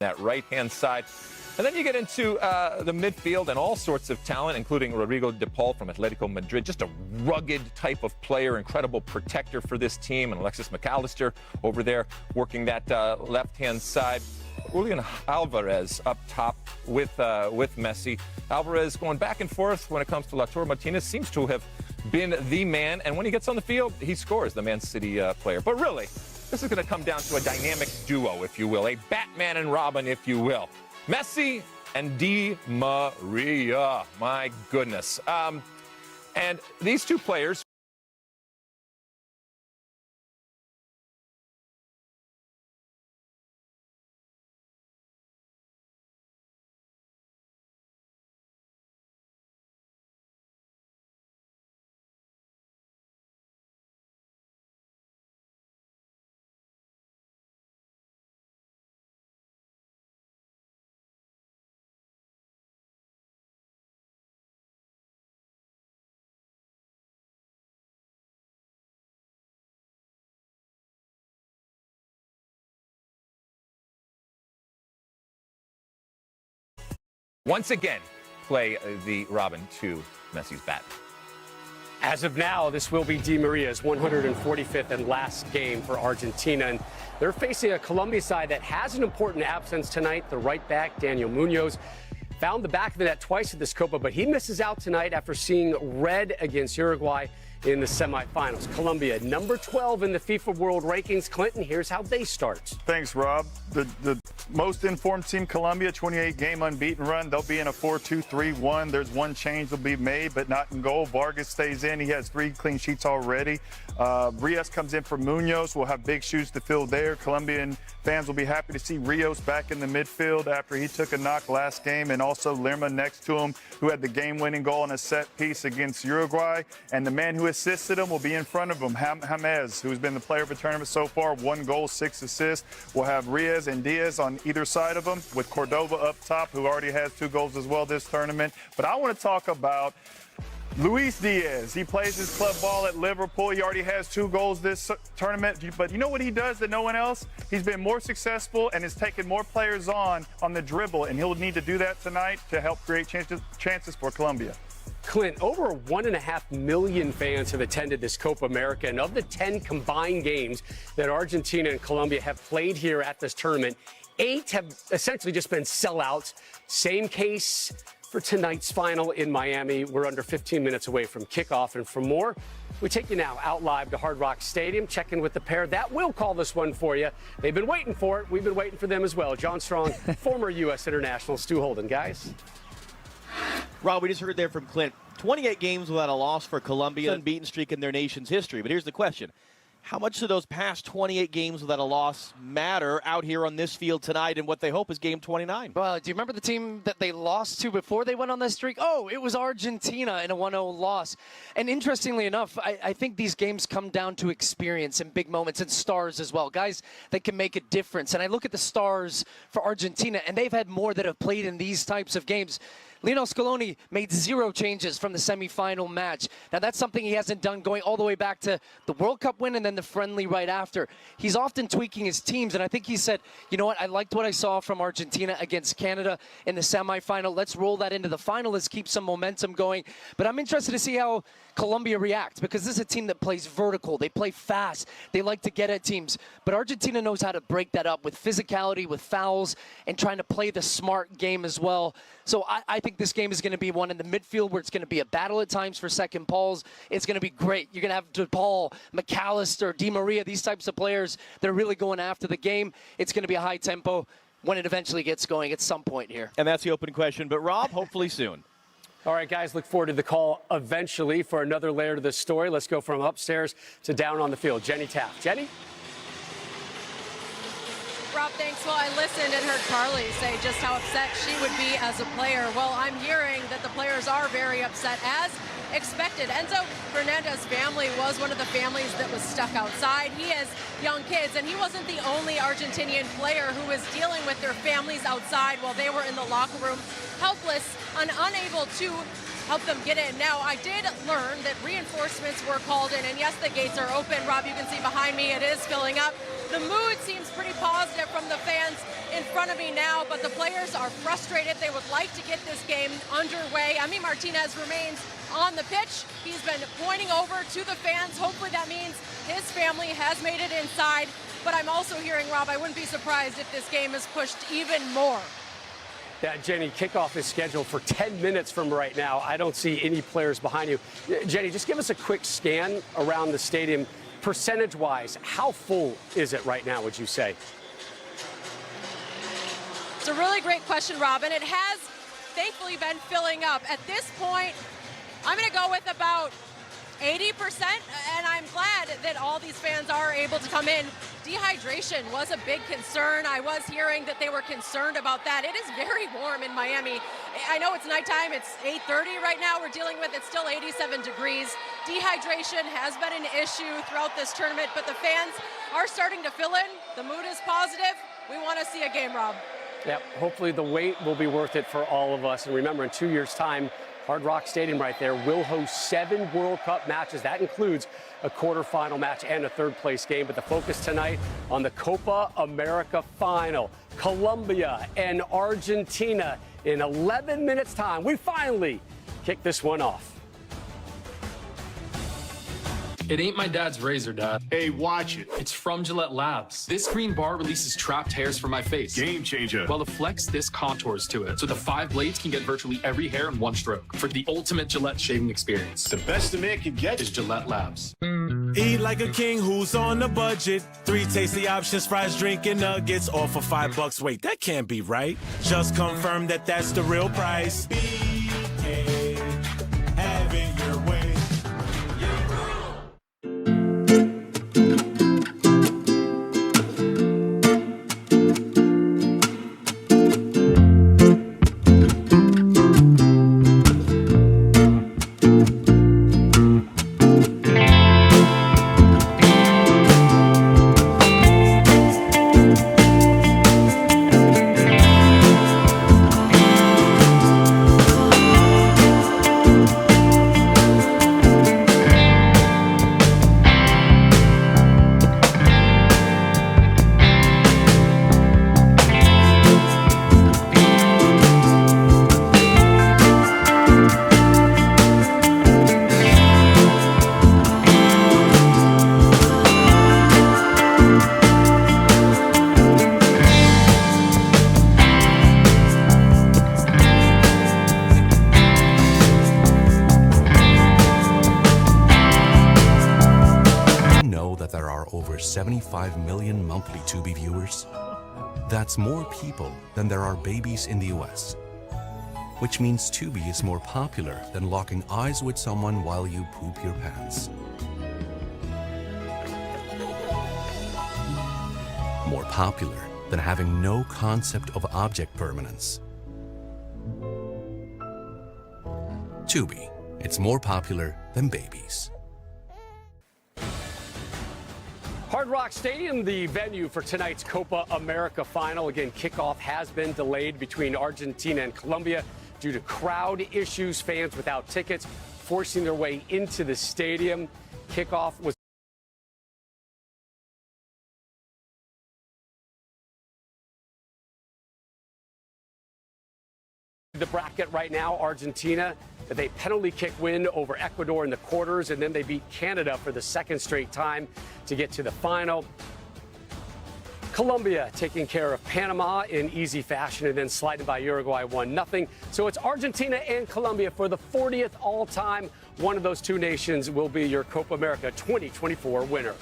that right-hand side. And then you get into the midfield and all sorts of talent, including Rodrigo de Paul from Atletico Madrid, just a rugged type of player, incredible protector for this team, and Alexis McAllister over there working that left-hand side. Julian Alvarez up top with Messi. Alvarez going back and forth when it comes to Lautaro Martinez, seems to have been the man, and when he gets on the field, he scores, the Man City player. But really, this is going to come down to a dynamic duo, if you will, a Batman and Robin, if you will. Messi and Di Maria, my goodness. And these two players, once again, play the Robin to Messi's bat. As of now, this will be Di Maria's 145th and last game for Argentina. And they're facing a Colombia side that has an important absence tonight. The right back, Daniel Munoz, found the back of the net twice at this Copa, but he misses out tonight after seeing red against Uruguay in the semifinals. Colombia, number 12 in the FIFA World Rankings. Clinton, here's how they start. Thanks, Rob. The most informed team, Colombia, 28-game unbeaten run. They'll be in a 4-2-3-1. There's one change that'll be made, but not in goal. Vargas stays in. He has 3 clean sheets already. Rios comes in for Munoz. We'll have big shoes to fill there. Colombian fans will be happy to see Rios back in the midfield after he took a knock last game, and also Lerma next to him, who had the game-winning goal on a set piece against Uruguay. And the man who assisted him will be in front of him, James, who's been the player of the tournament so far, 1 goal, 6 assists. We'll have Rios and Diaz on either side of him, with Cordova up top, who already has 2 goals as well this tournament. But I want to talk about Luis Diaz. He plays his club ball at Liverpool. He already has 2 goals this tournament. But you know what he does that no one else? He's been more successful and has taken more players on the dribble, and he'll need to do that tonight to help create chances for Colombia. Clint, over 1.5 million fans have attended this Copa America, and of the 10 combined games that Argentina and Colombia have played here at this tournament, 8 have essentially just been sellouts. Same case for tonight's final in Miami. We're under 15 minutes away from kickoff, and for more, we take you now out live to Hard Rock Stadium, check in with the pair that will call this one for you. They've been waiting for it. We've been waiting for them as well. John Strong, former U.S. international. Stu Holden, guys. Rob, we just heard there from Clint. 28 games without a loss for Colombia, unbeaten streak in their nation's history. But here's the question. How much do those past 28 games without a loss matter out here on this field tonight and what they hope is game 29? Well, do you remember the team that they lost to before they went on this streak? Oh, it was Argentina in a 1-0 loss. And interestingly enough, I think these games come down to experience and big moments and stars as well. Guys that can make a difference. And I look at the stars for Argentina, and they've had more that have played in these types of games. Lionel Scaloni made 0 changes from the semifinal match. Now, that's something he hasn't done going all the way back to the World Cup win and then the friendly right after. He's often tweaking his teams, and I think he said, you know what, I liked what I saw from Argentina against Canada in the semifinal. Let's roll that into the final. Let's keep some momentum going. But I'm interested to see how Colombia reacts, because this is a team that plays vertical. They play fast. They like to get at teams. But Argentina knows how to break that up with physicality, with fouls, and trying to play the smart game as well. So I think this game is going to be one in the midfield where it's going to be a battle at times for second balls. It's going to be great. You're going to have DePaul, McAllister, Di Maria, these types of players. They're really going after the game. It's going to be a high tempo when it eventually gets going at some point here. And that's the open question. But, Rob, hopefully soon. All right, guys, look forward to the call eventually for another layer to this story. Let's go from upstairs to down on the field. Jenny Taft. Jenny? Rob, thanks. Well, I listened and heard Carly say just how upset she would be as a player. Well, I'm hearing that the players are very upset, as expected. Enzo Fernandez's family was one of the families that was stuck outside. He has young kids, and he wasn't the only Argentinian player who was dealing with their families outside while they were in the locker room, helpless and unable to help them get in. Now, I did learn that reinforcements were called in, and yes, the gates are open. Rob, you can see behind me, it is filling up. The mood seems pretty positive from the fans in front of me now, but the players are frustrated. They would like to get this game underway. Emi Martinez remains on the pitch. He's been pointing over to the fans. Hopefully that means his family has made it inside. But I'm also hearing, Rob, I wouldn't be surprised if this game is pushed even more. Yeah, Jenny, kickoff is scheduled for 10 minutes from right now. I don't see any players behind you. Jenny, just give us a quick scan around the stadium. Percentage-wise, how full is it right now, would you say? It's a really great question, Rob, and it has thankfully been filling up. At this point, I'm going to go with about 80%, and I'm glad that all these fans are able to come in. Dehydration was a big concern. I was hearing that they were concerned about that. It is very warm in Miami. I know it's nighttime. It's 8:30 right now we're dealing with. It's still 87 degrees. Dehydration has been an issue throughout this tournament, but the fans are starting to fill in. The mood is positive. We want to see a game, Rob. Yeah, hopefully the wait will be worth it for all of us. And remember, in 2 years' time, Hard Rock Stadium right there will host 7 World Cup matches. That includes a quarterfinal match and a third-place game. But the focus tonight on the Copa America final. Colombia and Argentina in 11 minutes' time. We finally kick this one off. It ain't my dad's razor, Dad. Hey, watch it. It's from Gillette Labs. This green bar releases trapped hairs from my face. Game changer. While the Flex, this contours to it. So the 5 blades can get virtually every hair in one stroke. For the ultimate Gillette shaving experience. The best a man can get is Gillette Labs. Eat like a king who's on a budget. 3 tasty options, fries, drink, and nuggets. All for $5. Wait, that can't be right. Just confirm that that's the real price. BK, have it your way. There are over 75 million monthly Tubi viewers. That's more people than there are babies in the US. Which means Tubi is more popular than locking eyes with someone while you poop your pants. More popular than having no concept of object permanence. Tubi, it's more popular than babies. Hard Rock Stadium, the venue for tonight's Copa America final. Again, kickoff has been delayed between Argentina and Colombia due to crowd issues, fans without tickets forcing their way into the stadium. Kickoff was the bracket right now. Argentina, they penalty kick win over Ecuador in the quarters, and then they beat Canada for the second straight time to get to the final. Colombia taking care of Panama in easy fashion and then sliding by Uruguay 1-0. So it's Argentina and Colombia for the 40th all-time. One of those two nations will be your Copa America 2024 winner.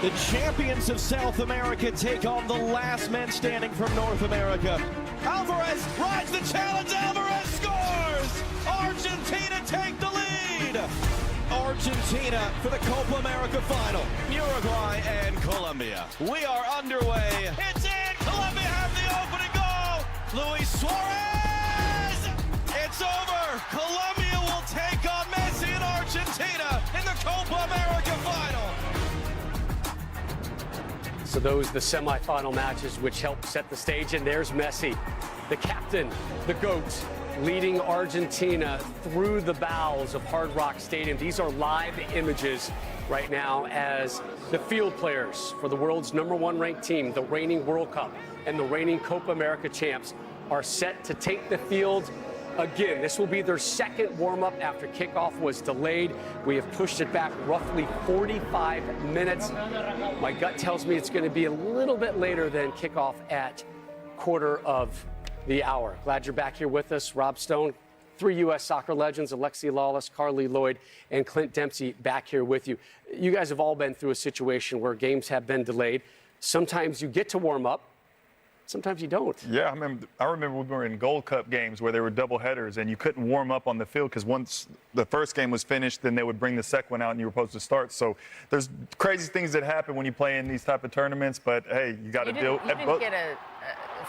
The champions of South America take on the last men standing from North America. Alvarez rides the challenge. Alvarez scores! Argentina take the lead! Argentina for the Copa America final. Uruguay and Colombia. We are underway. It's in! Colombia have the opening goal! Luis Suarez! It's over! Colombia will take on Messi and Argentina in the Copa America final. So those the semifinal matches which helped set the stage, and there's Messi, the captain, the GOAT, leading Argentina through the bowels of Hard Rock Stadium. These are live images right now as the field players for the world's #1 ranked team, the reigning World Cup and the reigning Copa America champs, are set to take the field again. This will be their second warm-up after kickoff was delayed. We have pushed it back roughly 45 minutes. My gut tells me it's going to be a little bit later than kickoff at quarter of the hour. Glad you're back here with us, Rob Stone. 3 U.S. soccer legends, Alexi Lawless, Carly Lloyd, and Clint Dempsey back here with you. You guys have all been through a situation where games have been delayed. Sometimes you get to warm up. Sometimes you don't. Yeah, I remember we were in Gold Cup games where they were double headers and you couldn't warm up on the field because once the first game was finished, then they would bring the second one out and you were supposed to start. So there's crazy things that happen when you play in these type of tournaments, but hey, you got to deal. You didn't get a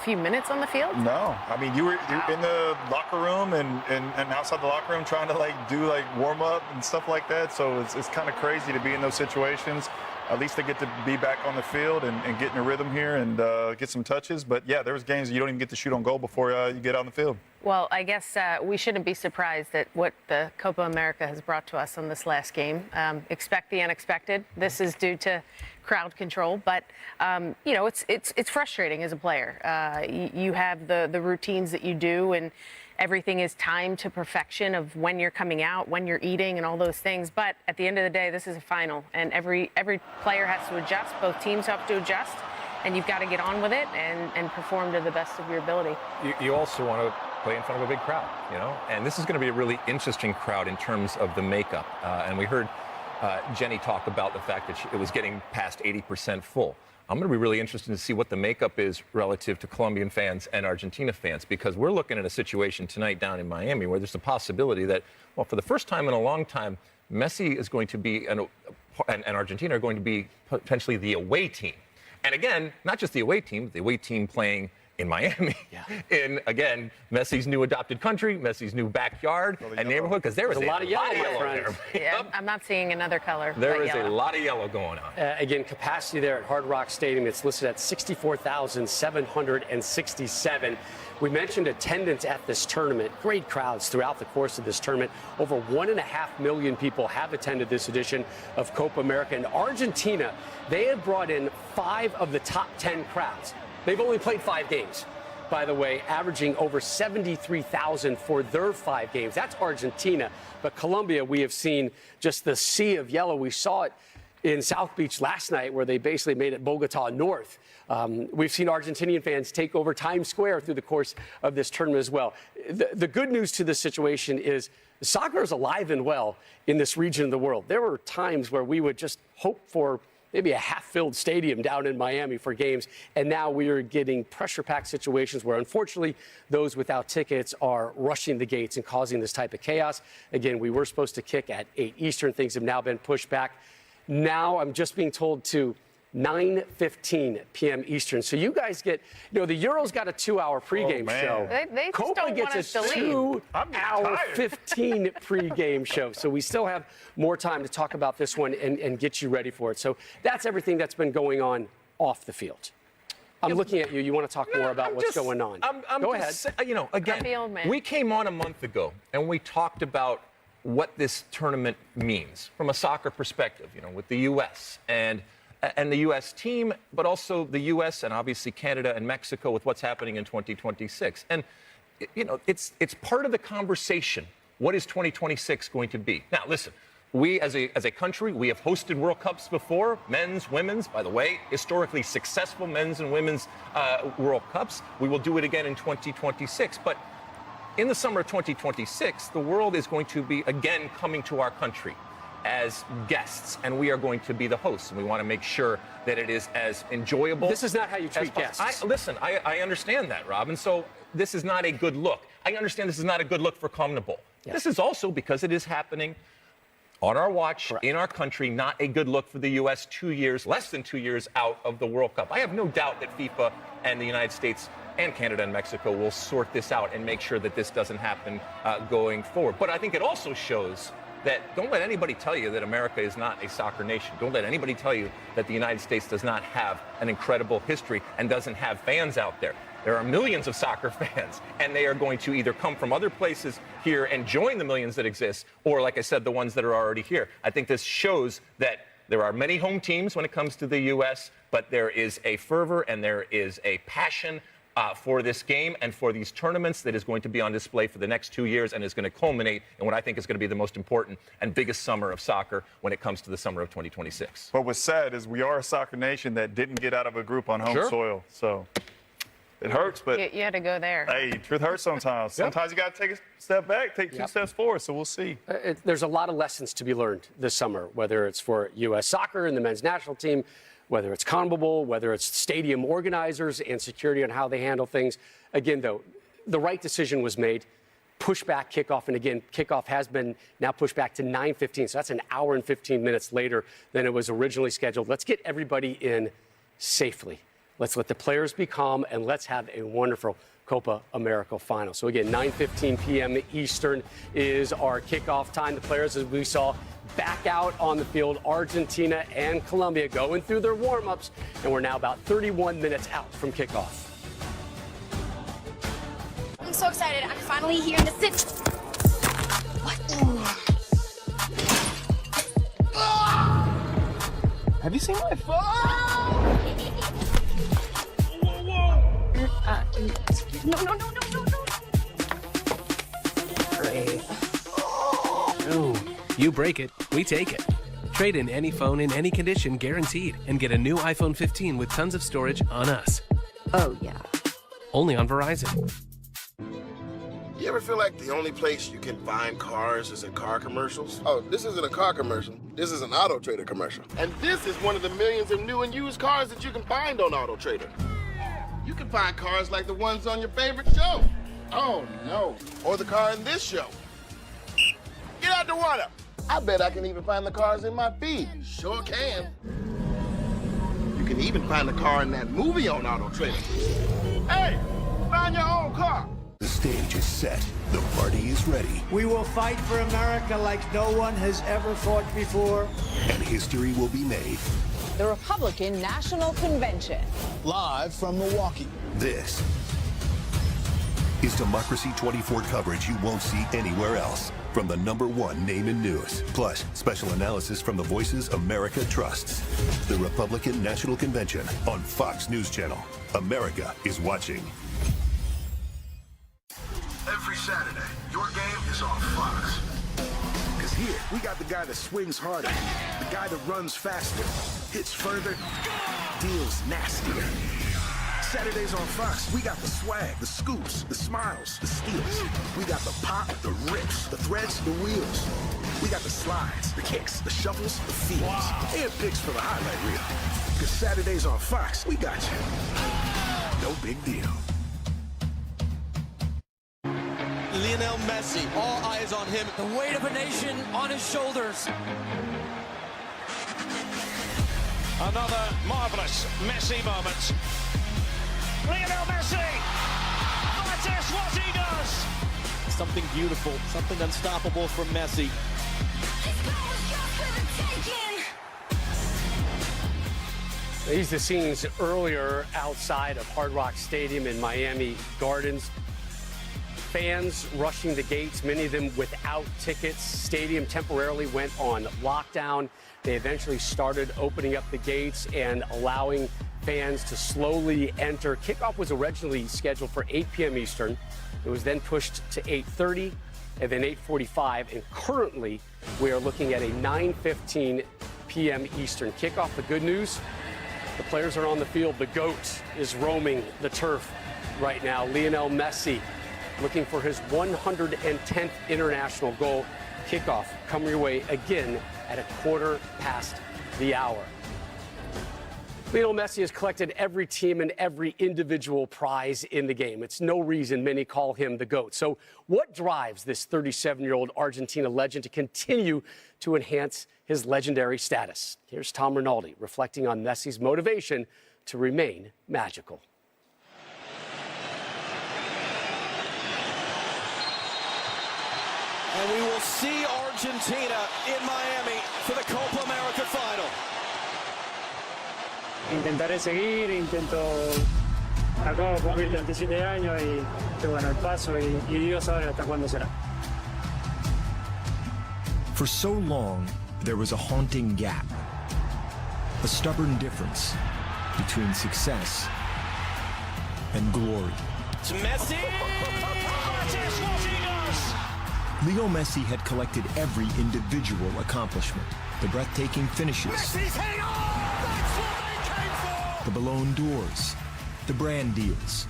few minutes on the field? No, I mean you're in the locker room and outside the locker room trying to do warm up and stuff like that. So it's kind of crazy to be in those situations. At least they get to be back on the field and get in a rhythm here and get some touches. But, yeah, there's games you don't even get to shoot on goal before you get on the field. Well, I guess we shouldn't be surprised at what the Copa America has brought to us on this last game. Expect the unexpected. This is due to crowd control. But, it's frustrating as a player. You have the routines that you do, and everything is timed to perfection of when you're coming out, when you're eating, and all those things. But at the end of the day, this is a final, and every player has to adjust. Both teams have to adjust, and you've got to get on with it and perform to the best of your ability. You also want to play in front of a big crowd, and this is going to be a really interesting crowd in terms of the makeup. And we heard Jenny talk about the fact that it was getting past 80% full. I'm going to be really interested to see what the makeup is relative to Colombian fans and Argentina fans, because we're looking at a situation tonight down in Miami where there's a possibility that, well, for the first time in a long time, Messi is going to be, and Argentina are going to be potentially the away team. And again, not just the away team playing in Miami, in, again, Messi's new adopted country, Messi's new backyard and neighborhood, because there is a lot of yellow there. Yeah, I'm not seeing another color. There is a lot of yellow going on. Again, capacity there at Hard Rock Stadium, it's listed at 64,767. We mentioned attendance at this tournament. Great crowds throughout the course of this tournament. Over 1.5 million people have attended this edition of Copa America. And Argentina, they have brought in 5 of the top 10 crowds. They've only played 5 games, by the way, averaging over 73,000 for their 5 games. That's Argentina. But Colombia, we have seen just the sea of yellow. We saw it in South Beach last night where they basically made it Bogota North. We've seen Argentinian fans take over Times Square through the course of this tournament as well. The good news to this situation is soccer is alive and well in this region of the world. There were times where we would just hope for maybe a half-filled stadium down in Miami for games, and now we are getting pressure-packed situations where, unfortunately, those without tickets are rushing the gates and causing this type of chaos. Again, we were supposed to kick at 8 Eastern. Things have now been pushed back. Now I'm just being told to 9:15 p.m. Eastern. So you guys get, the Euros got a 2-hour pregame show. They just Copa don't gets want us a to leave. 2-hour 15 pregame show. So we still have more time to talk about this one and get you ready for it. So that's everything that's been going on off the field. I'm looking at you. You want to talk more about what's going on? Go ahead. Again, we came on a month ago and we talked about what this tournament means from a soccer perspective, with the U.S. and the U.S. team, but also the U.S. and obviously Canada and Mexico with what's happening in 2026. And, it's part of the conversation. What is 2026 going to be? Now, listen, we as a country, we have hosted World Cups before, men's, women's, by the way, historically successful men's and women's World Cups. We will do it again in 2026. But in the summer of 2026, the world is going to be again coming to our country as guests, and we are going to be the hosts, and we want to make sure that it is as enjoyable. This is not how you treat guests. I understand that, Rob, and so this is not a good look. I understand this is not a good look for CONMEBOL. Yes. This is also, because it is happening on our watch, correct, in our country, not a good look for the U.S. 2 years, less than 2 years out of the World Cup. I have no doubt that FIFA and the United States and Canada and Mexico will sort this out and make sure that this doesn't happen going forward. But I think it also shows that don't let anybody tell you that America is not a soccer nation. Don't let anybody tell you that the United States does not have an incredible history and doesn't have fans out there. There are millions of soccer fans, and they are going to either come from other places here and join the millions that exist, or, like I said, the ones that are already here. I think this shows that there are many home teams when it comes to the U.S., but there is a fervor and there is a passion for this game and for these tournaments that is going to be on display for the next 2 years and is going to culminate in what I think is going to be the most important and biggest summer of soccer when it comes to the summer of 2026. But what's sad is we are a soccer nation that didn't get out of a group on home soil. So it hurts, but you had to go there. hey, truth hurts sometimes. Sometimes you got to take a step back, take 2 steps forward, so we'll see. There's a lot of lessons to be learned this summer, whether it's for U.S. soccer and the men's national team, whether it's CONMEBOL, whether it's stadium organizers and security on how they handle things. Again, though, the right decision was made. Push back kickoff, and again, kickoff has been now pushed back to 9:15, so that's an hour and 15 minutes later than it was originally scheduled. Let's get everybody in safely. Let's let the players be calm, and let's have a wonderful Copa America final. So again, 9:15 p.m. Eastern is our kickoff time. The players, as we saw, back out on the field. Argentina and Colombia going through their warm-ups, and we're now about 31 minutes out from kickoff. I'm so excited. I'm finally here in the city. What? Have you seen my phone? No. Great. Ooh. You break it, we take it. Trade in any phone in any condition guaranteed and get a new iPhone 15 with tons of storage on us. Oh, yeah. Only on Verizon. You ever feel like the only place you can find cars is in car commercials? Oh, this isn't a car commercial. This is an Auto Trader commercial. And this is one of the millions of new and used cars that you can find on Auto Trader. You can find cars like the ones on your favorite show. Oh, no. Or the car in this show. Get out the water. I bet I can even find the cars in my feed. Sure can. You can even find the car in that movie on Auto Trader. Hey, find your own car. The stage is set. The party is ready. We will fight for America like no one has ever fought before. And history will be made. The Republican National Convention. Live from Milwaukee. This is Democracy 24 coverage you won't see anywhere else. From the #1 name in news. Plus, special analysis from the voices America trusts. The Republican National Convention on Fox News Channel. America is watching. Every Saturday, your game is on Fox. Because here, we got the guy that swings harder, the guy that runs faster, hits further, deals nastier. Saturdays on Fox, we got the swag, the scoops, the smiles, the steals. We got the pop, the rips, the threads, the wheels. We got the slides, the kicks, the shuffles, the feels, and picks for the highlight reel. Because Saturdays on Fox, we got you. No big deal. Lionel Messi, all eyes on him. The weight of a nation on his shoulders. Another marvelous Messi moment. Lionel Messi! That is what he does! Something beautiful, something unstoppable from Messi. These are the scenes earlier outside of Hard Rock Stadium in Miami Gardens. Fans rushing the gates, many of them without tickets. Stadium temporarily went on lockdown. They eventually started opening up the gates and allowing fans to slowly enter. Kickoff was originally scheduled for 8 p.m. Eastern. It was then pushed to 8:30 and then 8:45. And currently, we are looking at a 9:15 p.m. Eastern kickoff. The good news, the players are on the field. The GOAT is roaming the turf right now. Lionel Messi looking for his 110th international goal. Kickoff coming your way again at 1:15. Lionel Messi has collected every team and every individual prize in the game. It's no reason many call him the GOAT. So what drives this 37-year-old Argentina legend to continue to enhance his legendary status? Here's Tom Rinaldi reflecting on Messi's motivation to remain magical. And we will see Argentina in Miami for the Copa America final. Intentaré seguir, intento, acabo de cumplir 37 años y bueno, el paso y Dios sabe hasta cuándo será. For so long, there was a haunting gap A stubborn difference between success and glory. To Messi! That is what he does! Leo Messi had collected every individual accomplishment. The breathtaking finishes. Messi's hang on! That's what they came for! The Ballon d'Ors. The brand deals.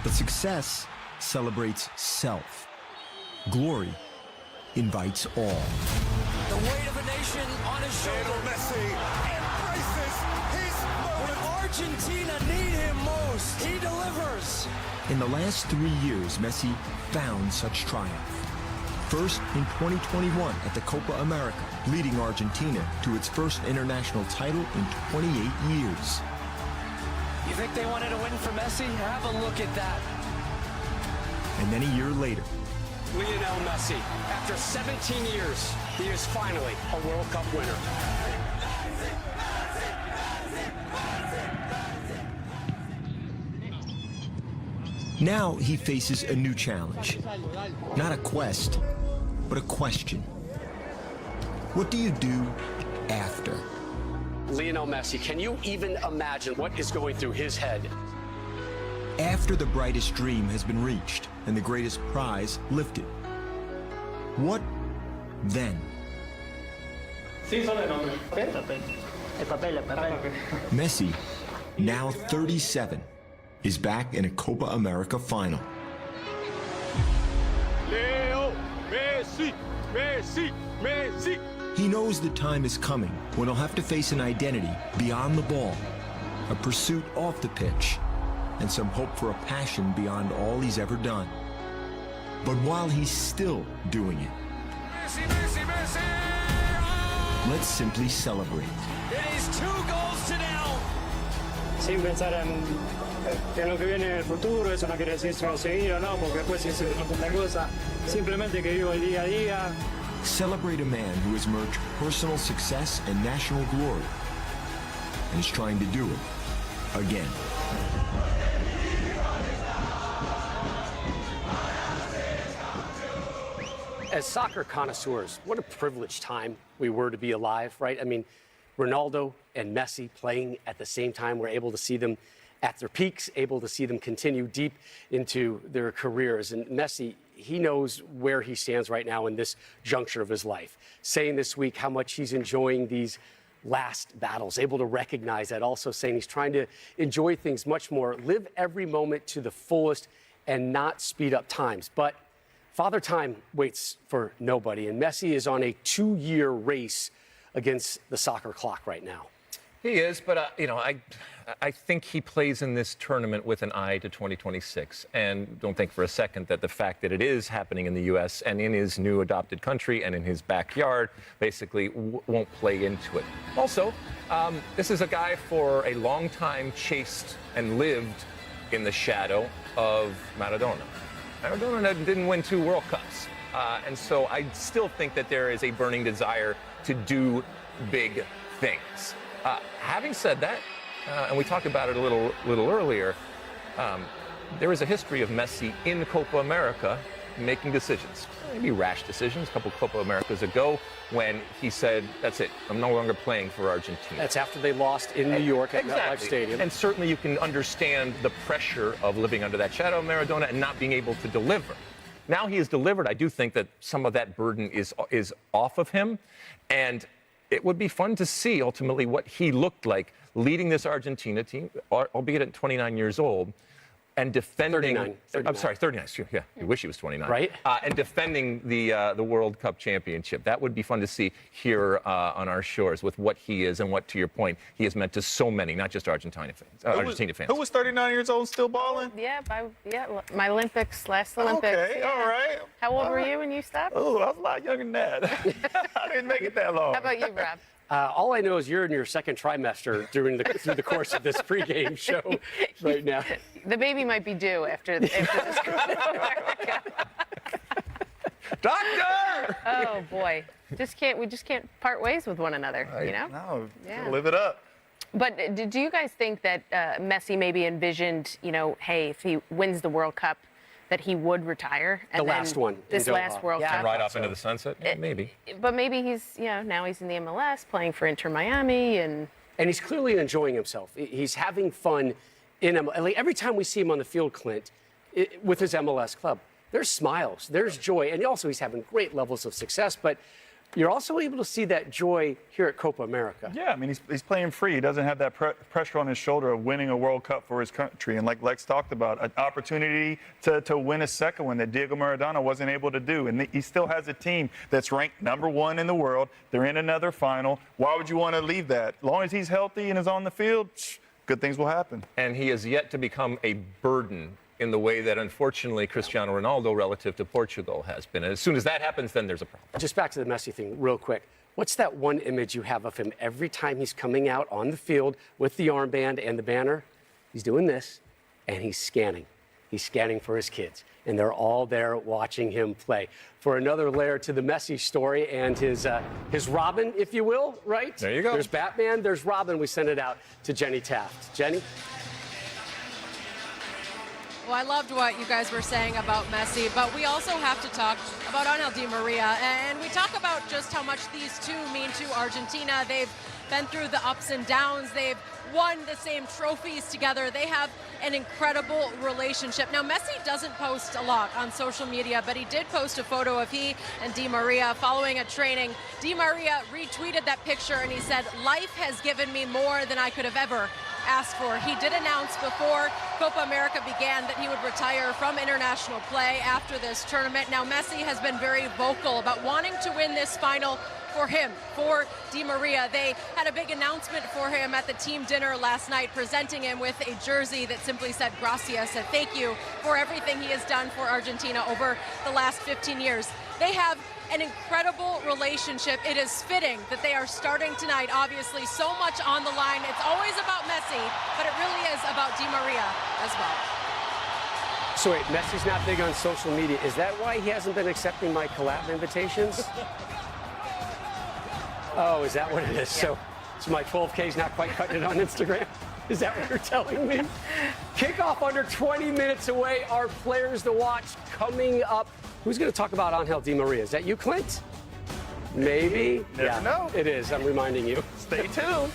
But success celebrates self. Glory invites all. The weight of a nation on his shoulder. Lionel Messi embraces his moment. When Argentina need him most, he delivers. In the last 3 years, Messi found such triumph. First in 2021 at the Copa America, leading Argentina to its first international title in 28 years. You think they wanted to win for Messi? Have a look at that. And then a year later, Lionel Messi, after 17 years, he is finally a World Cup winner. now he faces a new challenge. Not a quest, but a question. What do you do after? Lionel Messi, can you even imagine what is going through his head? After the brightest dream has been reached and the greatest prize lifted, what then? Messi, now 37, is back in a Copa America final. Leo Messi, Messi, Messi. He knows the time is coming when he'll have to face an identity beyond the ball, a pursuit off the pitch, and some hope for a passion beyond all he's ever done. But while he's still doing it, Messi, Messi, Messi. let's simply celebrate. It is 2 goals to nil. Sin pensar en lo que viene en el futuro, eso no quiere decir si vamos a seguir o no, porque después es otra cosa. Simplemente que vivo el día a día. Celebrate a man who has merged personal success and national glory, and is trying to do it again. As soccer connoisseurs, what a privileged time we were to be alive, right? I mean, Ronaldo and Messi playing at the same time. We're able to see them at their peaks, able to see them continue deep into their careers. And Messi, he knows where he stands right now in this juncture of his life. Saying this week how much he's enjoying these last battles, able to recognize that, also saying he's trying to enjoy things much more, live every moment to the fullest and not speed up times. But Father Time waits for nobody, and Messi is on a 2-year race against the soccer clock right now. He is, but I think he plays in this tournament with an eye to 2026, and don't think for a second that the fact that it is happening in the U.S. and in his new adopted country and in his backyard basically won't play into it. Also, this is a guy for a long time chased and lived in the shadow of Maradona. Maradona didn't win 2 World Cups, and so I still think that there is a burning desire to do big things. Having said that, and we talked about it a little earlier, there is a history of Messi in Copa America making decisions, maybe rash decisions. A couple Copa Americas ago, when he said, "That's it, I'm no longer playing for Argentina." That's after they lost in New York at MetLife Stadium. And certainly you can understand the pressure of living under that shadow of Maradona and not being able to deliver. Now he has delivered. I do think that some of that burden is off of him, and it would be fun to see ultimately what he looked like leading this Argentina team, albeit at 29 years old, and defending. 39. I'm sorry, 39. Yeah, you wish he was 29. Right. And defending the World Cup championship. That would be fun to see here on our shores with what he is and what, to your point, he has meant to so many, not just Argentina fans. Who was 39 years old and still balling? Yeah, my last Olympics. Okay, yeah. all right. How old were you when you stopped? Oh, I was a lot younger than that. I didn't make it that long. How about you, Rob? All I know is you're in your second trimester through the course of this pregame show right now. The baby might be due after this. Doctor! Oh boy, we just can't part ways with one another, you know? No, yeah. Live it up. But do you guys think that Messi maybe envisioned, hey, if he wins the World Cup, that he would retire? And the last one. This last World Cup. And ride off into the sunset? Yeah, maybe. But maybe he's, now he's in the MLS playing for Inter Miami, and and he's clearly enjoying himself. He's having fun every time we see him on the field, Clint, with his MLS club. There's smiles, there's joy, and also he's having great levels of success, but you're also able to see that joy here at Copa America. Yeah, I mean, he's playing free. He doesn't have that pressure on his shoulder of winning a World Cup for his country. And like Lex talked about, an opportunity to win a second one that Diego Maradona wasn't able to do. And he still has a team that's ranked #1 in the world. They're in another final. Why would you want to leave that? As long as he's healthy and is on the field, good things will happen. And he has yet to become a burden in the way that, unfortunately, Cristiano Ronaldo relative to Portugal has been. And as soon as that happens, then there's a problem. Just back to the Messi thing real quick. What's that one image you have of him every time he's coming out on the field with the armband and the banner? He's doing this, and he's scanning. He's scanning for his kids, and they're all there watching him play. For another layer to the Messi story and his Robin, if you will, right? There you go. There's Batman, there's Robin. We send it out to Jenny Taft. Jenny? Well, I loved what you guys were saying about Messi, but we also have to talk about Angel Di Maria. And we talk about just how much these two mean to Argentina. They've been through the ups and downs. They've won the same trophies together. They have an incredible relationship. Now, Messi doesn't post a lot on social media, but he did post a photo of he and Di Maria following a training. Di Maria retweeted that picture, and he said, "Life has given me more than I could have ever asked for." He did announce before Copa America began that he would retire from international play after this tournament. Now, Messi has been very vocal about wanting to win this final for him, for Di Maria. They had a big announcement for him at the team dinner last night, presenting him with a jersey that simply said gracias, a thank you for everything he has done for Argentina over the last 15 years. They have an incredible relationship. It is fitting that they are starting tonight. Obviously, so much on the line. It's always about Messi, but it really is about Di Maria as well. So wait, Messi's not big on social media. Is that why he hasn't been accepting my collab invitations? Oh, is that what it is? Yeah. So my 12K is not quite cutting it on Instagram? Is that what you're telling me? Kickoff under 20 minutes away. Our players to watch coming up. Who's going to talk about Angel Di Maria? Is that you, Clint? Maybe? Never know. It is. I'm reminding you. Stay tuned.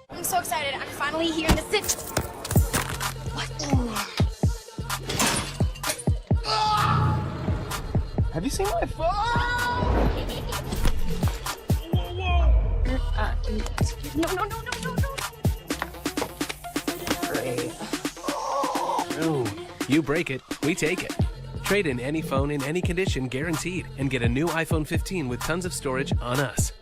I'm so excited. I'm finally here in the city. Have you seen my phone? No. You break it, we take it. Trade in any phone in any condition guaranteed and get a new iPhone 15 with tons of storage on us.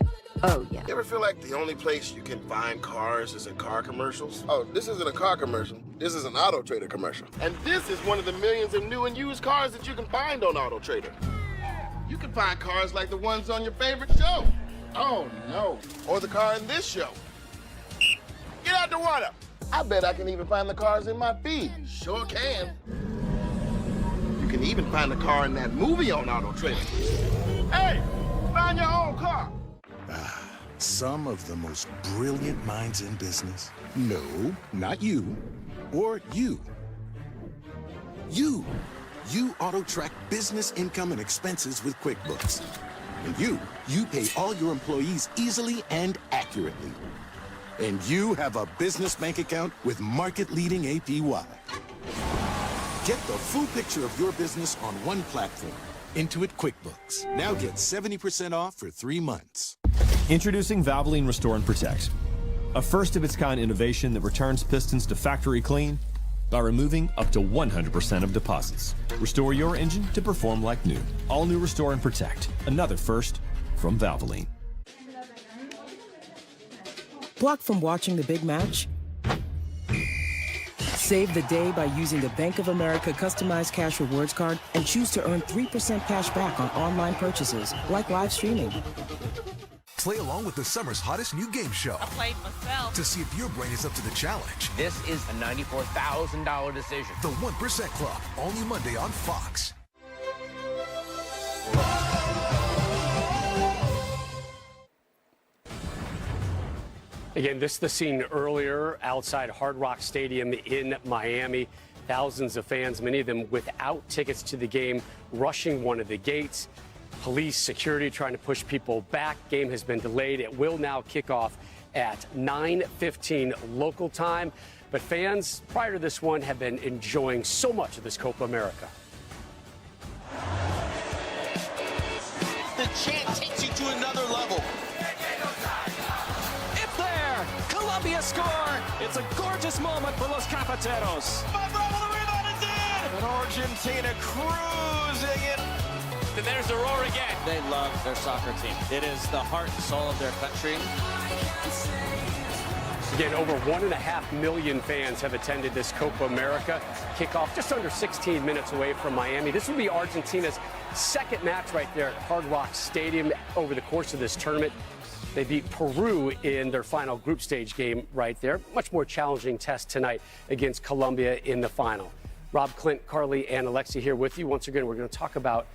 Oh, yeah. You ever feel like the only place you can find cars is in car commercials? Oh, this isn't a car commercial. This is an Auto Trader commercial. And this is one of the millions of new and used cars that you can find on Auto Trader. You can find cars like the ones on your favorite show. Oh, no. Or the car in this show. Get out the water. I bet I can even find the cars in my feed. Sure can. You can even find the car in that movie on Auto Trader. Hey, find your own car. Some of the most brilliant minds in business. No, not you. Or you. You auto-track business income and expenses with QuickBooks. And you pay all your employees easily and accurately. And you have a business bank account with market-leading APY. Get the full picture of your business on one platform. Intuit QuickBooks. Now get 70% off for 3 months. Introducing Valvoline Restore and Protect, a first-of-its-kind innovation that returns pistons to factory clean by removing up to 100% of deposits. Restore your engine to perform like new. All new Restore and Protect, another first from Valvoline. Blocked from watching the big match? Save the day by using the Bank of America customized cash rewards card and choose to earn 3% cash back on online purchases, like live streaming. Play along with the summer's hottest new game show. I played myself. To see if your brain is up to the challenge. This is a $94,000 decision. The 1% Club, all new Monday on Fox. Again, this is the scene earlier outside Hard Rock Stadium in Miami. Thousands of fans, many of them without tickets to the game, rushing one of the gates. Police, security trying to push people back. Game has been delayed. It will now kick off at 9:15 local time. But fans, prior to this one, have been enjoying so much of this Copa America. The chant takes you to another level. It's there! Colombia score! It's a gorgeous moment for Los Cafeteros. And Argentina cruising it. And there's the roar again. They love their soccer team. It is the heart and soul of their country. Again, over 1.5 million fans have attended this Copa America kickoff just under 16 minutes away from Miami. This will be Argentina's second match right there at Hard Rock Stadium over the course of this tournament. They beat Peru in their final group stage game right there. Much more challenging test tonight against Colombia in the final. Rob, Clint, Carly, and Alexi here with you. Once again, we're going to talk about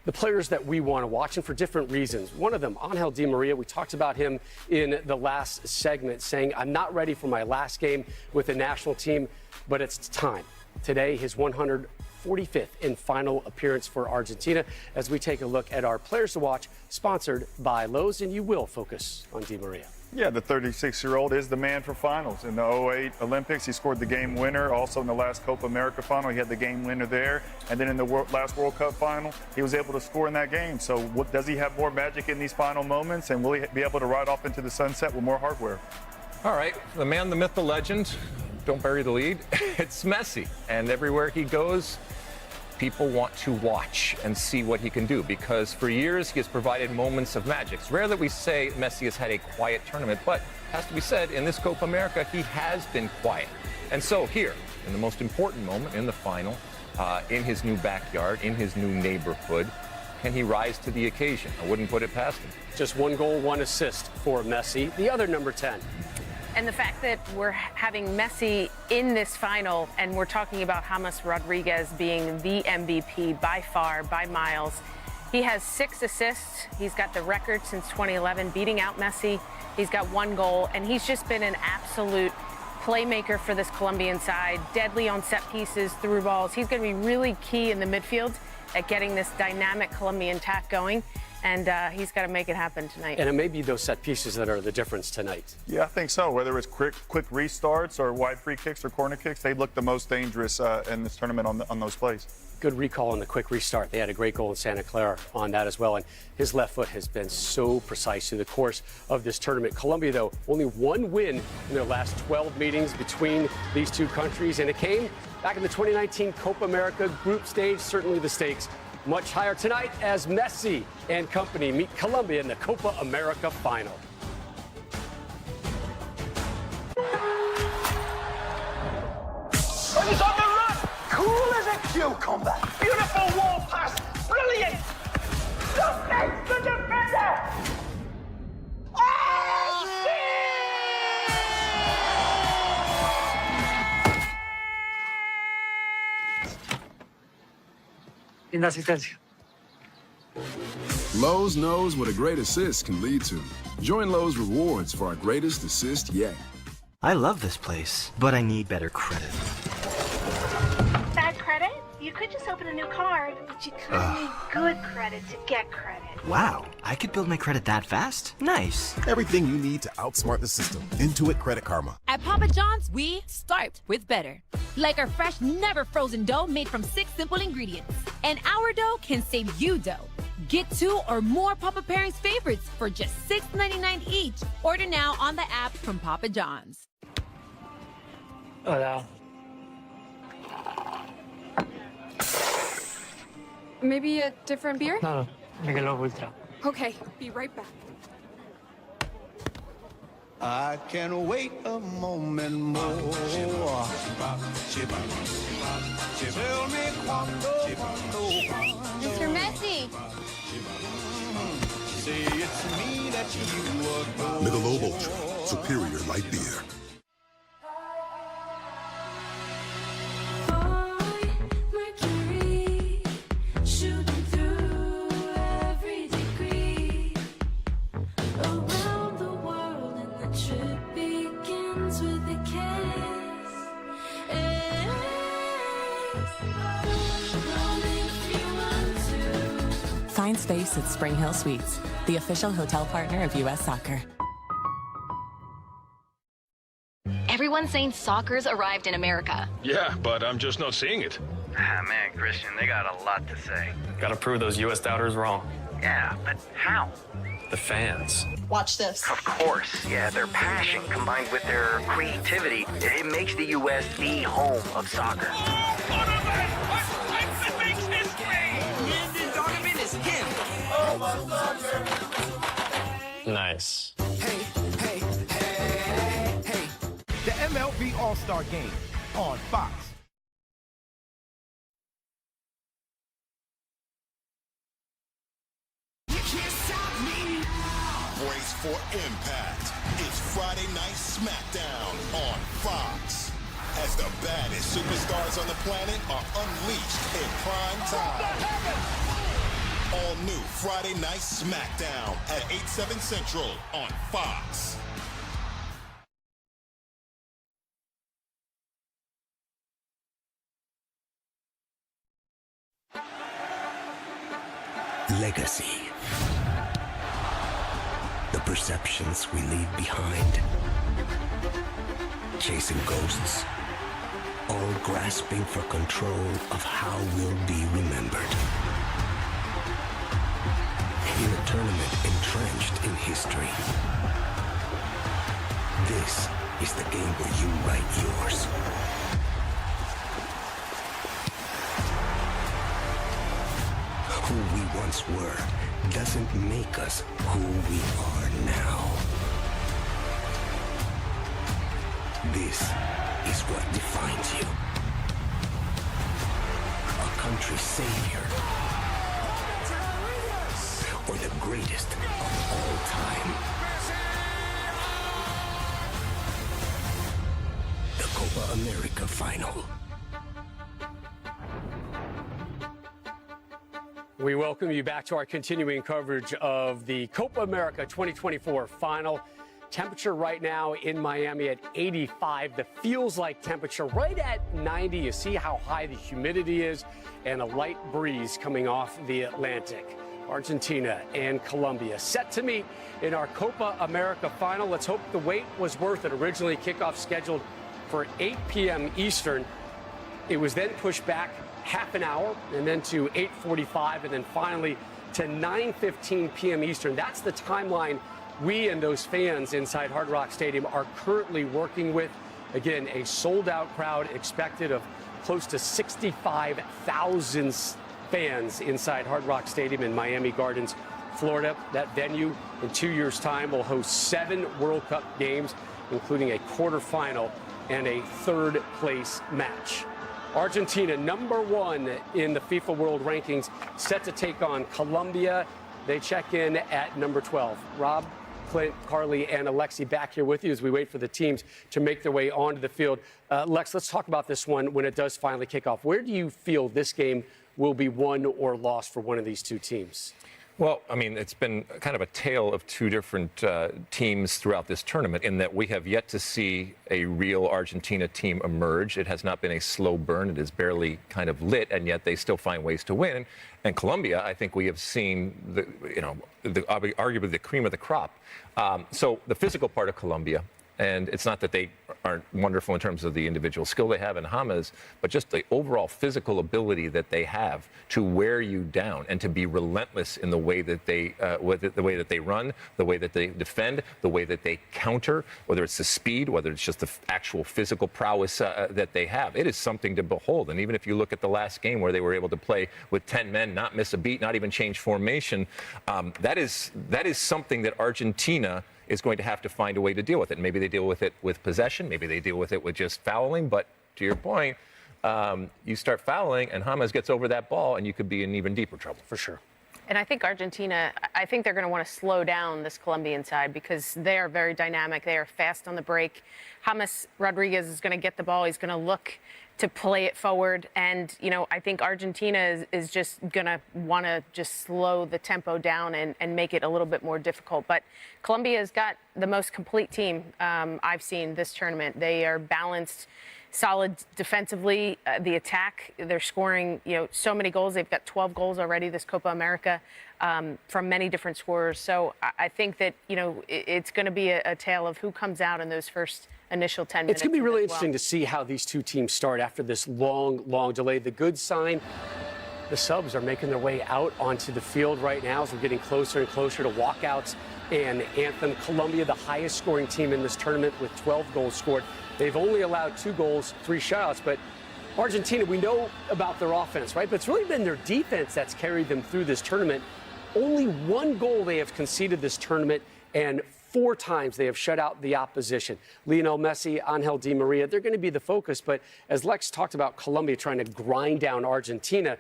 the players that we want to watch, and for different reasons. One of them, Angel Di Maria, we talked about him in the last segment, saying, I'm not ready for my last game with the national team, but it's time. Today, his 145th and final appearance for Argentina, as we take a look at our players to watch, sponsored by Lowe's, and you will focus on Di Maria. Yeah, the 36-year-old is the man for finals. In the 08 Olympics, he scored the game winner. Also in the last Copa America final, he had the game winner there. And then in the last World Cup final, he was able to score in that game. So does he have more magic in these final moments? And will he be able to ride off into the sunset with more hardware? All right, the man, the myth, the legend. Don't bury the lead. It's Messi. And everywhere he goes, people want to watch and see what he can do, because for years he has provided moments of magic. It's rare that we say Messi has had a quiet tournament, but it has to be said, in this Copa America, he has been quiet. And so here, in the most important moment, in the final, in his new backyard, in his new neighborhood, can he rise to the occasion? I wouldn't put it past him. Just 1 goal, 1 assist for Messi, the other number 10. And the fact that we're having Messi in this final, and we're talking about James Rodriguez being the MVP by far, by miles. He has 6 assists. He's got the record since 2011, beating out Messi. He's got 1 goal, and he's just been an absolute playmaker for this Colombian side, deadly on set pieces, through balls. He's going to be really key in the midfield at getting this dynamic Colombian attack going. And he's got to make it happen tonight. And it may be those set pieces that are the difference tonight. Yeah, I think so. Whether it's quick restarts or wide free kicks or corner kicks, they look the most dangerous in this tournament on those plays. Good recall on the quick restart. They had a great goal in Santa Clara on that as well. And his left foot has been so precise through the course of this tournament. Colombia, though, only 1 win in their last 12 meetings between these two countries. And it came back in the 2019 Copa America group stage. Certainly the stakes much higher tonight as Messi and company meet Colombia in the Copa America final. He's on the run! Cool as a cucumber! Beautiful wall pass! Brilliant! Just next the defender! Linda asistencia. Lowe's knows what a great assist can lead to. Join Lowe's Rewards for our greatest assist yet. I love this place, but I need better credit. Bad credit? You could just open a new card, but you kind of need good credit to get credit. Wow, I could build my credit that fast? Nice. Everything you need to outsmart the system. Intuit Credit Karma. At Papa John's, we start with better. Like our fresh, never frozen dough made from 6 simple ingredients. And our dough can save you dough. Get 2 or more Papa Pairings favorites for just $6.99 each. Order now on the app from Papa John's. Hola. Maybe a different beer? No, Michelob Ultra. Okay, be right back. I can wait a moment more. Tell me Mr. Messi. Say it's me that you adore. Michelob Ultra, superior light beer. Find space at Spring Hill Suites, the official hotel partner of U.S. Soccer. Everyone's saying soccer's arrived in America. Yeah, but I'm just not seeing it. Ah, man, Christian, they got a lot to say. Gotta prove those U.S. doubters wrong. Yeah, but how? The fans. Watch this. Of course, yeah, their passion combined with their creativity, it makes the U.S. the home of soccer. Nice. The MLB All-Star Game on Fox. Brace for impact. It's Friday Night SmackDown on Fox. As the baddest superstars on the planet are unleashed in prime time. All new Friday Night SmackDown at 8/7 Central on Fox. Legacy. The perceptions we leave behind. Chasing ghosts. All grasping for control of how we'll be remembered. In a tournament entrenched in history. This is the game where you write yours. Who we once were doesn't make us who we are now. This is what defines you. A country's savior. Or the greatest of all time. The Copa America Final. We welcome you back to our continuing coverage of the Copa America 2024 final. Temperature right now in Miami at 85. The feels like temperature right at 90. You see how high the humidity is, and a light breeze coming off the Atlantic. Argentina and Colombia set to meet in our Copa America final. Let's hope the wait was worth it. Originally kickoff scheduled for 8 p.m. Eastern. It was then pushed back half an hour and then to 8:45 and then finally to 9:15 p.m. Eastern. That's the timeline we and those fans inside Hard Rock Stadium are currently working with. Again, a sold-out crowd expected of close to 65,000 fans inside Hard Rock Stadium in Miami Gardens, Florida. That venue in 2 years' time will host 7 World Cup games, including a quarterfinal and a third-place match. Argentina, number 1 in the FIFA World Rankings, set to take on Colombia. They check in at number 12. Rob, Clint, Carly, and Alexi back here with you as we wait for the teams to make their way onto the field. Lex, let's talk about this one when it does finally kick off. Where do you feel this game will be won or lost for one of these two teams? Well, I mean, it's been kind of a tale of two different teams throughout this tournament in that we have yet to see a real Argentina team emerge. It has not been a slow burn. It is barely kind of lit, and yet they still find ways to win. And Colombia, I think we have seen, arguably the cream of the crop. So the physical part of Colombia, and it's not that they aren't wonderful in terms of the individual skill they have in James, but just the overall physical ability that they have to wear you down and to be relentless in the way that they run, the way that they defend, the way that they counter, whether it's the speed, whether it's just the actual physical prowess that they have. It is something to behold. And even if you look at the last game where they were able to play with 10 men, not miss a beat, not even change formation, that is something that Argentina is going to have to find a way to deal with it. Maybe they deal with it with possession. Maybe they deal with it with just fouling. But to your point, you start fouling and James gets over that ball and you could be in even deeper trouble. For sure. And I think Argentina, I think they're going to want to slow down this Colombian side because they are very dynamic. They are fast on the break. James Rodriguez is going to get the ball. He's going to look to play it forward. And, I think Argentina is just going to want to just slow the tempo down and make it a little bit more difficult. But Colombia has got the most complete team I've seen this tournament. They are balanced, solid defensively. The attack, they're scoring, so many goals. They've got 12 goals already this Copa America. from many different scorers. So I think that, it's going to be a tale of who comes out in those first initial 10 minutes. It's going to be really interesting to see how these two teams start after this long delay. The good sign, the subs are making their way out onto the field right now as we're getting closer and closer to walkouts and anthem. Colombia, the highest scoring team in this tournament with 12 goals scored. They've only allowed 2 goals, 3 shutouts, but Argentina, we know about their offense, right? But it's really been their defense that's carried them through this tournament. Only 1 goal they have conceded this tournament, and 4 times they have shut out the opposition. Lionel Messi, Angel Di Maria, they're going to be the focus. But as Lex talked about Colombia trying to grind down Argentina,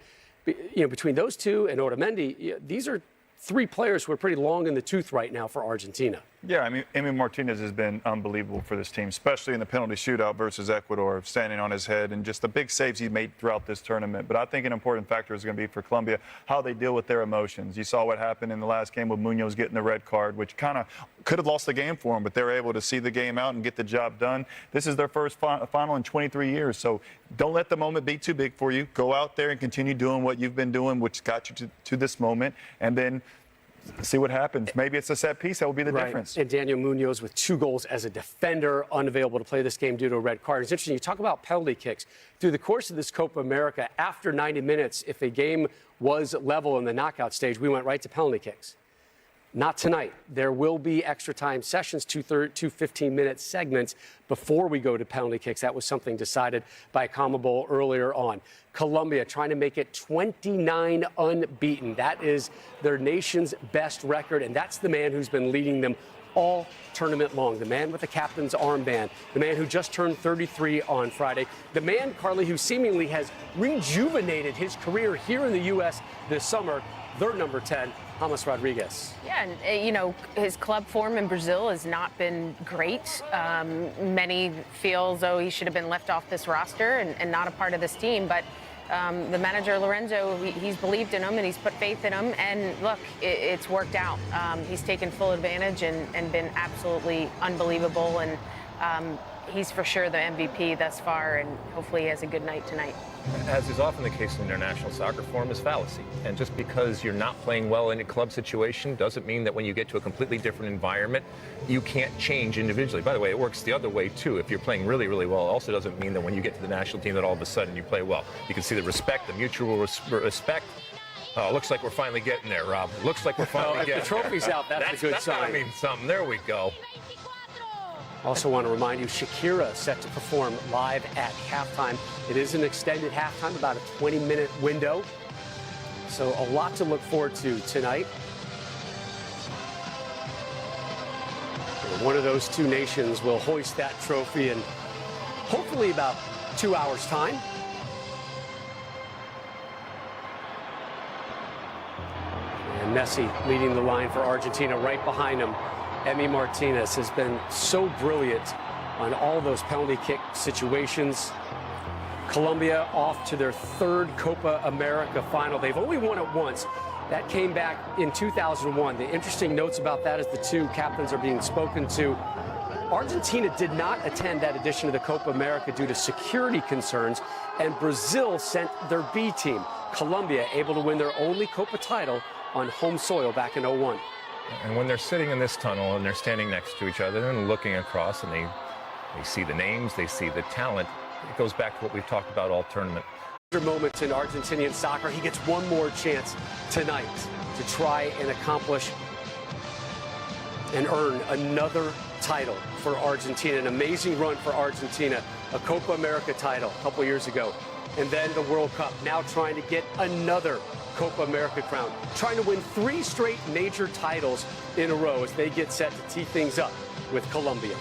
between those two and Otamendi, these are 3 players who are pretty long in the tooth right now for Argentina. Yeah, I mean, Emi Martinez has been unbelievable for this team, especially in the penalty shootout versus Ecuador, standing on his head and just the big saves he made throughout this tournament. But I think an important factor is going to be for Colombia how they deal with their emotions. You saw what happened in the last game with Munoz getting the red card, which kind of could have lost the game for them, but they were able to see the game out and get the job done. This is their first final in 23 years, so don't let the moment be too big for you. Go out there and continue doing what you've been doing, which got you to this moment, and then see what happens. Maybe it's a set piece that will be the difference. And Daniel Munoz with 2 goals as a defender, unavailable to play this game due to a red card. It's interesting. You talk about penalty kicks. Through the course of this Copa America, after 90 minutes, if a game was level in the knockout stage, we went right to penalty kicks. Not tonight. There will be extra time sessions, 2 15-minute segments before we go to penalty kicks. That was something decided by CONMEBOL earlier on. Colombia trying to make it 29 unbeaten. That is their nation's best record, and that's the man who's been leading them all tournament long. The man with the captain's armband, the man who just turned 33 on Friday, the man, Carly, who seemingly has rejuvenated his career here in the U.S. this summer, their number 10, James Rodriguez. Yeah, and his club form in Brazil has not been great. Many feel as though he should have been left off this roster and not a part of this team. But the manager, Lorenzo, he's believed in him and he's put faith in him. And look, it's worked out. He's taken full advantage and been absolutely unbelievable. And he's for sure the MVP thus far, and hopefully he has a good night tonight. As is often the case in international soccer, form is fallacy. And just because you're not playing well in a club situation doesn't mean that when you get to a completely different environment, you can't change individually. By the way, it works the other way, too. If you're playing really, really well, it also doesn't mean that when you get to the national team that all of a sudden you play well. You can see the respect, the mutual respect. Oh, looks like we're finally getting there, Rob. Looks like we're finally getting there. If the trophy's out, that's a good sign. That means something. There we go. Also want to remind you, Shakira set to perform live at halftime. It is an extended halftime, about a 20-minute window. So a lot to look forward to tonight. And one of those 2 nations will hoist that trophy in hopefully about 2 hours' time. And Messi leading the line for Argentina right behind him. Emi Martinez has been so brilliant on all those penalty kick situations. Colombia off to their 3rd Copa America final. They've only won it once. That came back in 2001. The interesting notes about that as the 2 captains are being spoken to. Argentina did not attend that edition of the Copa America due to security concerns, and Brazil sent their B team. Colombia able to win their only Copa title on home soil back in 2001. And when they're sitting in this tunnel and they're standing next to each other and looking across and they see the names, they see the talent, it goes back to what we've talked about all tournament. Moments in Argentinian soccer, he gets one more chance tonight to try and accomplish and earn another title for Argentina. An amazing run for Argentina, a Copa America title a couple years ago. And then the World Cup, now trying to get another Copa America crown, trying to win 3 straight major titles in a row as they get set to tee things up with Colombia.